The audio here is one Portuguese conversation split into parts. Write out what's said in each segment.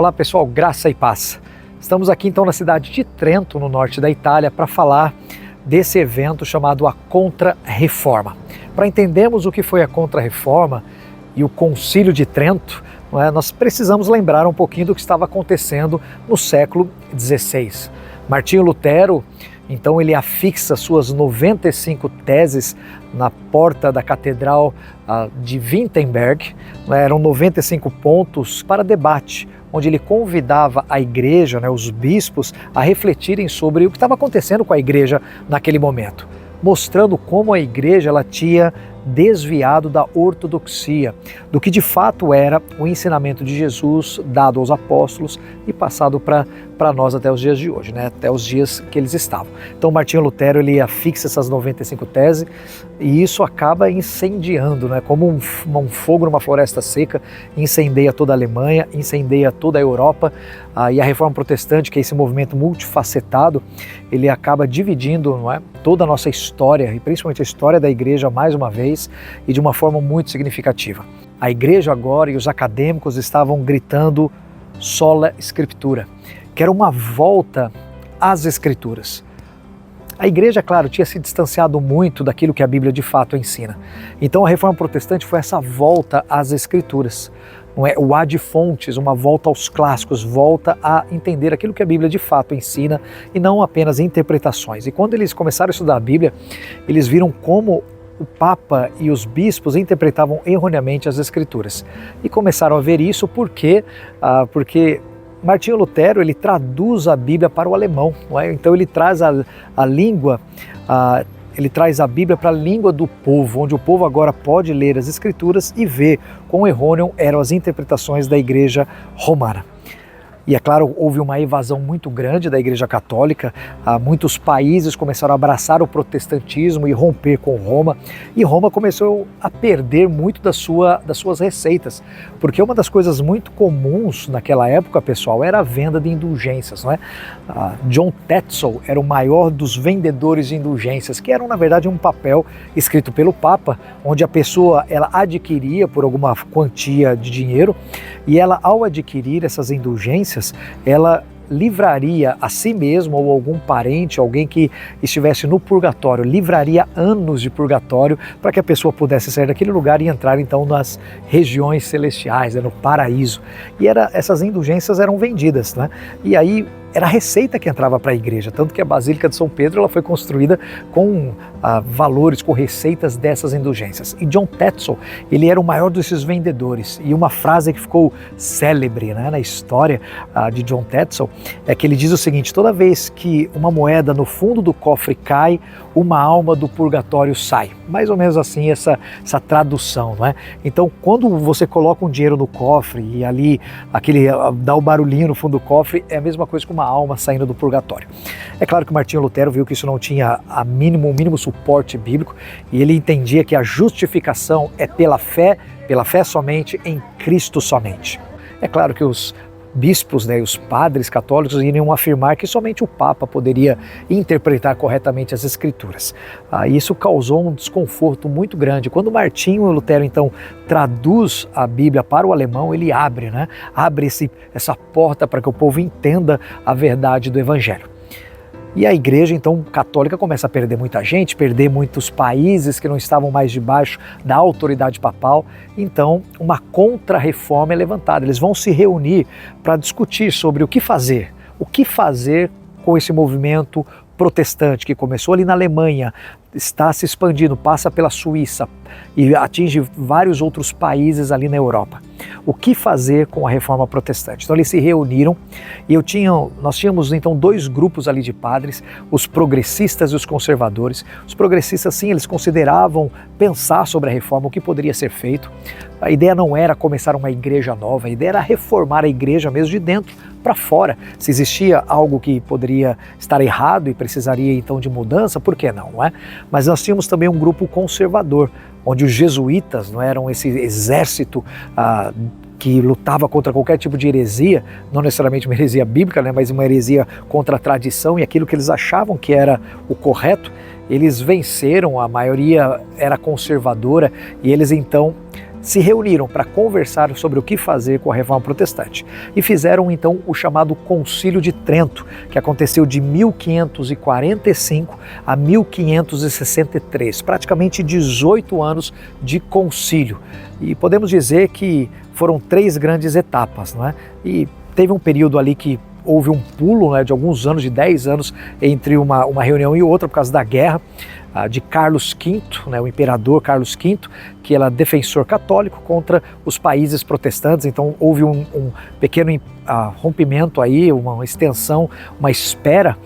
Olá pessoal, graça e paz. Estamos aqui então na cidade de Trento, no norte da Itália, para falar desse evento chamado a Contra-Reforma. Para entendermos o que foi a Contra-Reforma e o Concílio de Trento, nós precisamos lembrar um pouquinho do que estava acontecendo no século XVI. Martinho Lutero, então, ele afixa suas 95 teses na porta da Catedral de Wittenberg. Eram 95 pontos para debate, onde ele convidava a igreja, os bispos, a refletirem sobre o que estava acontecendo com a igreja naquele momento, mostrando como a igreja ela tinha desviado da ortodoxia, do que de fato era o ensinamento de Jesus dado aos apóstolos e passado para nós até os dias de hoje, até os dias que eles estavam. Então Martinho Lutero ele afixa essas 95 teses e isso acaba incendiando, como um fogo numa floresta seca, incendeia toda a Alemanha, incendeia toda a Europa, e a Reforma Protestante, que é esse movimento multifacetado, ele acaba dividindo toda a nossa história e principalmente a história da igreja mais uma vez e de uma forma muito significativa. A igreja agora e os acadêmicos estavam gritando sola scriptura, que era uma volta às escrituras. A igreja, claro, tinha se distanciado muito daquilo que a Bíblia de fato ensina. Então a Reforma Protestante foi essa volta às escrituras. O ad fontes, uma volta aos clássicos, volta a entender aquilo que a Bíblia de fato ensina e não apenas interpretações. E quando eles começaram a estudar a Bíblia, eles viram como o Papa e os bispos interpretavam erroneamente as Escrituras. E começaram a ver isso porque Martinho Lutero ele traduz a Bíblia para o alemão, Então ele traz a língua, ele traz a Bíblia para a língua do povo, onde o povo agora pode ler as Escrituras e ver quão errôneo eram as interpretações da Igreja Romana. E é claro, houve uma evasão muito grande da Igreja Católica, muitos países começaram a abraçar o protestantismo e romper com Roma, e Roma começou a perder muito das suas receitas, porque uma das coisas muito comuns naquela época, pessoal, era a venda de indulgências, John Tetzel era o maior dos vendedores de indulgências, que eram na verdade um papel escrito pelo Papa, onde a pessoa ela adquiria por alguma quantia de dinheiro, e ela ao adquirir essas indulgências, ela livraria a si mesmo ou algum parente, alguém que estivesse no purgatório, livraria anos de purgatório para que a pessoa pudesse sair daquele lugar e entrar então nas regiões celestiais, no paraíso. E essas indulgências eram vendidas, E aí era a receita que entrava para a igreja, tanto que a Basílica de São Pedro ela foi construída com valores, com receitas dessas indulgências. E John Tetzel, ele era o maior desses vendedores. E uma frase que ficou célebre na história de John Tetzel é que ele diz o seguinte: toda vez que uma moeda no fundo do cofre cai, uma alma do purgatório sai. Mais ou menos assim essa tradução, Então, quando você coloca um dinheiro no cofre e ali dá o barulhinho no fundo do cofre, é a mesma coisa que uma alma saindo do purgatório. É claro que Martinho Lutero viu que isso não tinha o mínimo suporte bíblico, e ele entendia que a justificação é pela fé somente, em Cristo somente. É claro que os bispos e os padres católicos iriam afirmar que somente o Papa poderia interpretar corretamente as Escrituras. Isso causou um desconforto muito grande. Quando Martinho Lutero então traduz a Bíblia para o alemão, ele abre essa porta para que o povo entenda a verdade do Evangelho. E a igreja, então, católica começa a perder muita gente, perder muitos países que não estavam mais debaixo da autoridade papal. Então, uma contra-reforma é levantada. Eles vão se reunir para discutir sobre o que fazer com esse movimento protestante que começou ali na Alemanha, está se expandindo, passa pela Suíça e atinge vários outros países ali na Europa. O que fazer com a reforma protestante? Então eles se reuniram e nós tínhamos então dois grupos ali de padres, os progressistas e os conservadores. Os progressistas, sim, eles consideravam pensar sobre a reforma, o que poderia ser feito. A ideia não era começar uma igreja nova, a ideia era reformar a igreja mesmo de dentro para fora. Se existia algo que poderia estar errado e precisaria então de mudança, por que não, Mas nós tínhamos também um grupo conservador, onde os jesuítas não eram esse exército que lutava contra qualquer tipo de heresia, não necessariamente uma heresia bíblica, mas uma heresia contra a tradição e aquilo que eles achavam que era o correto. Eles venceram, a maioria era conservadora e eles então se reuniram para conversar sobre o que fazer com a Reforma Protestante e fizeram então o chamado Concílio de Trento, que aconteceu de 1545 a 1563, praticamente 18 anos de concílio. E podemos dizer que foram 3 grandes etapas, não é? E teve um período ali que houve um pulo, né, de alguns anos, de 10 anos, entre uma reunião e outra por causa da guerra de Carlos V, né, o imperador Carlos V, que era defensor católico contra os países protestantes. Então houve um pequeno rompimento aí, uma extensão, uma espera,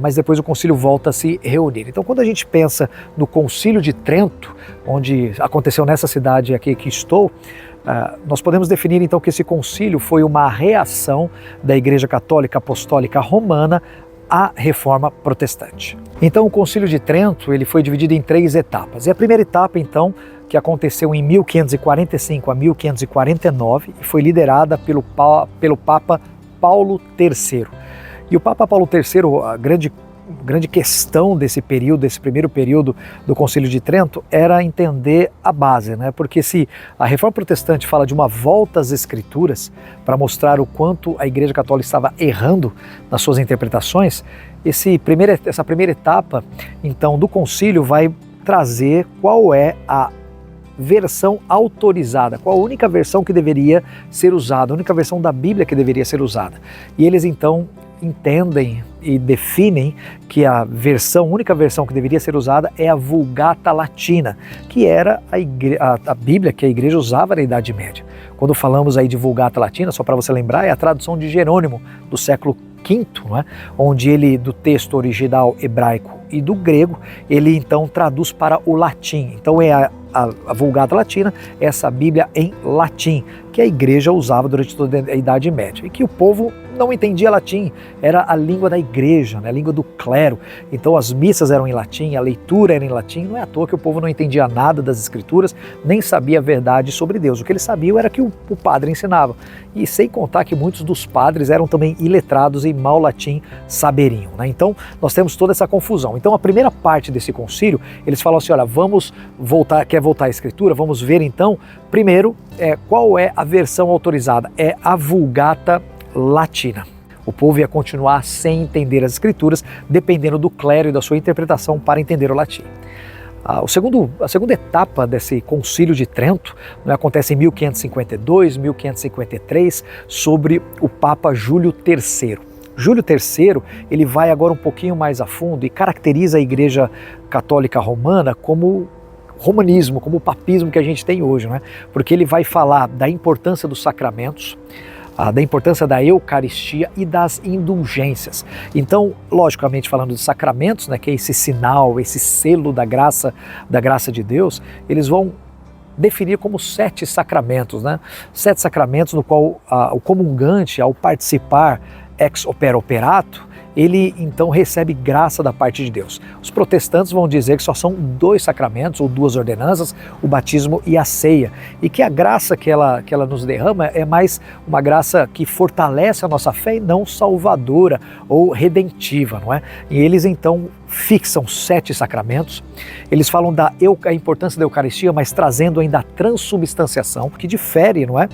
mas depois o concílio volta a se reunir. Então quando a gente pensa no Concílio de Trento, onde aconteceu nessa cidade aqui que estou, nós podemos definir então que esse concílio foi uma reação da Igreja Católica Apostólica Romana à Reforma Protestante. Então o Concílio de Trento ele foi dividido em 3 etapas. E a primeira etapa então, que aconteceu em 1545 a 1549 e foi liderada pelo Papa Paulo III. E o Papa Paulo III, a grande questão desse período, desse primeiro período do Concílio de Trento, era entender a base, né? Porque se a Reforma Protestante fala de uma volta às Escrituras para mostrar o quanto a Igreja Católica estava errando nas suas interpretações, essa primeira etapa, então, do concílio vai trazer qual é a versão autorizada, qual a única versão que deveria ser usada, a única versão da Bíblia que deveria ser usada. E eles então entendem e definem que a única versão que deveria ser usada é a Vulgata Latina, que era a Bíblia que a igreja usava na Idade Média. Quando falamos aí de Vulgata Latina, só para você lembrar, é a tradução de Jerônimo, do século V, não é? Onde ele, do texto original hebraico e do grego, ele então traduz para o latim. Então é a Vulgata Latina, essa Bíblia em latim, que a igreja usava durante toda a Idade Média, e que o povo não entendia latim, era a língua da igreja, né, a língua do clero. Então as missas eram em latim, a leitura era em latim, não é à toa que o povo não entendia nada das escrituras, nem sabia a verdade sobre Deus. O que eles sabiam era que o padre ensinava, e sem contar que muitos dos padres eram também iletrados e mal latim saberiam, né? Então nós temos toda essa confusão. Então a primeira parte desse concílio, eles falam assim, olha, vamos voltar, quer voltar à escritura? Vamos ver então, primeiro, qual é a versão autorizada? É a Vulgata Latina. O povo ia continuar sem entender as escrituras, dependendo do clero e da sua interpretação para entender o latim. A segunda etapa desse Concílio de Trento, né, acontece em 1552, 1553, sobre o Papa Júlio III. Júlio III, ele vai agora um pouquinho mais a fundo e caracteriza a Igreja Católica Romana como romanismo, como o papismo que a gente tem hoje, né? Porque ele vai falar da importância dos sacramentos, da importância da Eucaristia e das indulgências. Então, logicamente falando de sacramentos, né, que é esse sinal, esse selo da graça de Deus, eles vão definir como 7 sacramentos, né? 7 sacramentos no qual o comungante, ao participar ex opere operato, ele então recebe graça da parte de Deus. Os protestantes vão dizer que só são 2 sacramentos ou 2 ordenanças, o batismo e a ceia, e que a graça que ela nos derrama é mais uma graça que fortalece a nossa fé e não salvadora ou redentiva, não é? E eles então fixam 7 sacramentos, eles falam da importância da Eucaristia, mas trazendo ainda a transubstanciação, que difere, não é?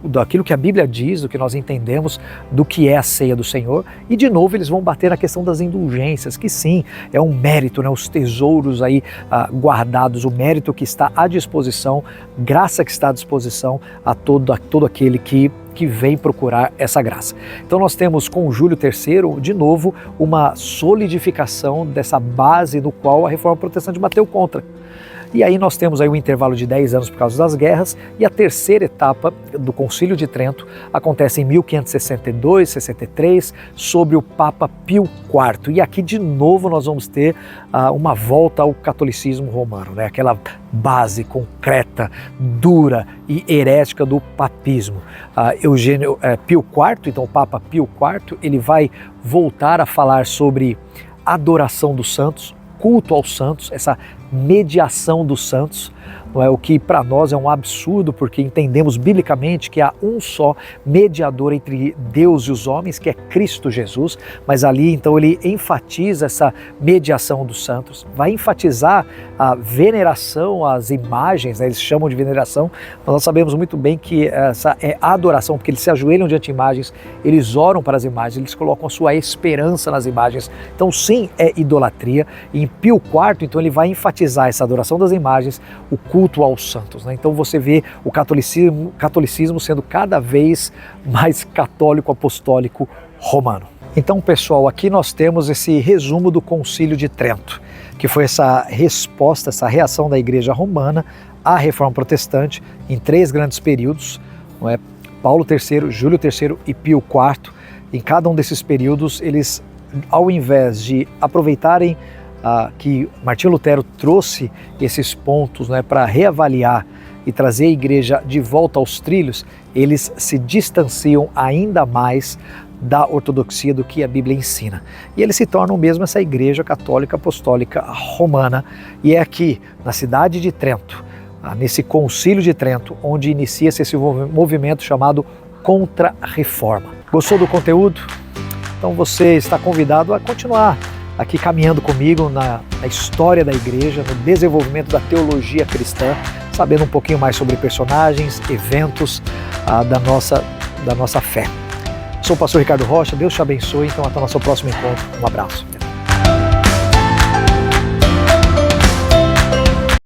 Daquilo que a Bíblia diz, do que nós entendemos, do que é a ceia do Senhor. E de novo eles vão bater na questão das indulgências, que sim, é um mérito, né? Os tesouros aí guardados, o mérito que está à disposição, graça que está à disposição a todo aquele que vem procurar essa graça. Então nós temos com Júlio III, de novo, uma solidificação dessa base no qual a Reforma Protestante bateu contra. E aí nós temos aí um intervalo de 10 anos por causa das guerras, e a terceira etapa do Concílio de Trento acontece em 1562, 63, sobre o Papa Pio IV. E aqui de novo nós vamos ter uma volta ao catolicismo romano, né? Aquela base concreta, dura e herética do papismo. Pio IV, então o Papa Pio IV, ele vai voltar a falar sobre adoração dos santos, culto aos santos, essa mediação dos santos, não é? O que para nós é um absurdo, porque entendemos biblicamente que há um só mediador entre Deus e os homens, que é Cristo Jesus, mas ali então ele enfatiza essa mediação dos santos, vai enfatizar a veneração às imagens, né? Eles chamam de veneração, mas nós sabemos muito bem que essa é adoração, porque eles se ajoelham diante de imagens, eles oram para as imagens, eles colocam a sua esperança nas imagens. Então sim, é idolatria. E em Pio IV, então ele vai enfatizar essa adoração das imagens, o culto aos santos, né? Então você vê o catolicismo sendo cada vez mais católico apostólico romano. Então, pessoal, aqui nós temos esse resumo do Concílio de Trento, que foi essa resposta, essa reação da Igreja Romana à Reforma Protestante em 3 grandes períodos, não é? Paulo III, Júlio III e Pio IV. Em cada um desses períodos, eles, ao invés de aproveitarem que Martinho Lutero trouxe esses pontos, né, para reavaliar e trazer a igreja de volta aos trilhos, eles se distanciam ainda mais da ortodoxia do que a Bíblia ensina. E eles se tornam mesmo essa igreja católica apostólica romana. E é aqui, na cidade de Trento, nesse Concílio de Trento, onde inicia-se esse movimento chamado Contra-Reforma. Gostou do conteúdo? Então você está convidado a continuar aqui caminhando comigo na história da igreja, no desenvolvimento da teologia cristã, sabendo um pouquinho mais sobre personagens, eventos da nossa fé. Sou o pastor Ricardo Rocha, Deus te abençoe, então até o nosso próximo encontro. Um abraço.